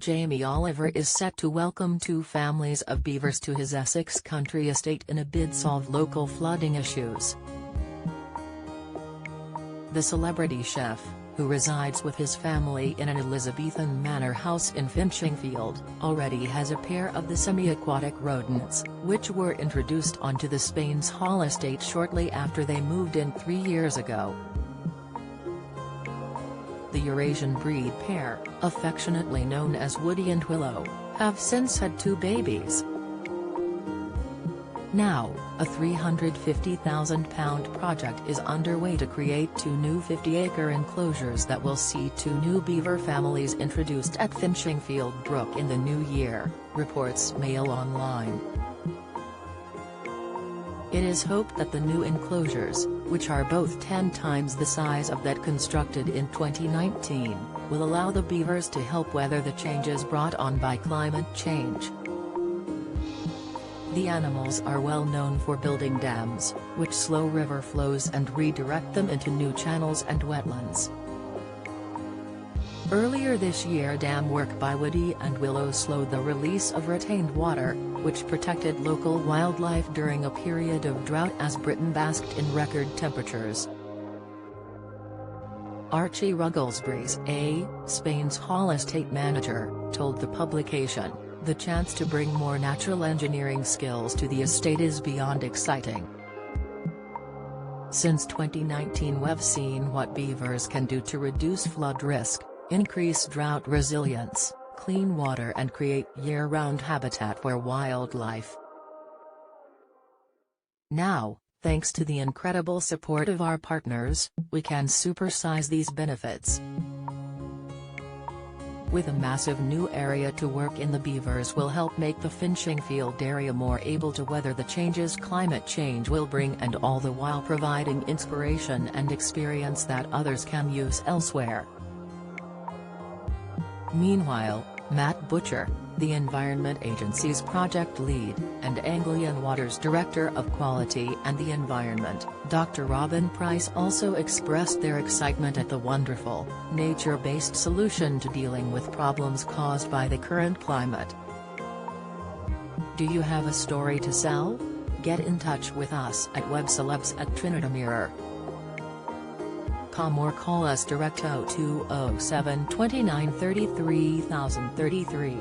Jamie Oliver is set to welcome 2 families of beavers to his Essex country estate in a bid to solve local flooding issues. The celebrity chef, who resides with his family in an Elizabethan manor house in Finchingfield, already has a pair of the semi-aquatic rodents, which were introduced onto the Spain's Hall estate shortly after they moved in 3 years ago. The Eurasian breed pair, affectionately known as Woody and Willow, have since had 2 babies. Now, a £350,000 project is underway to create 2 new 50-acre enclosures that will see 2 new beaver families introduced at Finchingfield Brook in the new year, reports Mail Online. It is hoped that the new enclosures, which are both 10 times the size of that constructed in 2019, will allow the beavers to help weather the changes brought on by climate change. The animals are well known for building dams, which slow river flows and redirect them into new channels and wetlands. Earlier this year, dam work by Woody and Willow slowed the release of retained water, which protected local wildlife during a period of drought as Britain basked in record temperatures. Archie Rugglesbys, Spain's Hall estate manager, told the publication, "The chance to bring more natural engineering skills to the estate is beyond exciting. Since 2019 we've seen what beavers can do to reduce flood risk, increase drought resilience, clean water and create year-round habitat for wildlife. Now, thanks to the incredible support of our partners, we can supersize these benefits. With a massive new area to work in, the beavers will help make the Finchingfield area more able to weather the changes climate change will bring, and all the while providing inspiration and experience that others can use elsewhere." Meanwhile, Matt Butcher, the Environment Agency's project lead, and Anglian Water's Director of Quality and the Environment, Dr. Robin Price, also expressed their excitement at the wonderful, nature-based solution to dealing with problems caused by the current climate. Do you have a story to sell? Get in touch with us at webcelebs@trinitymirror.com or call us direct 0207 29 33 033.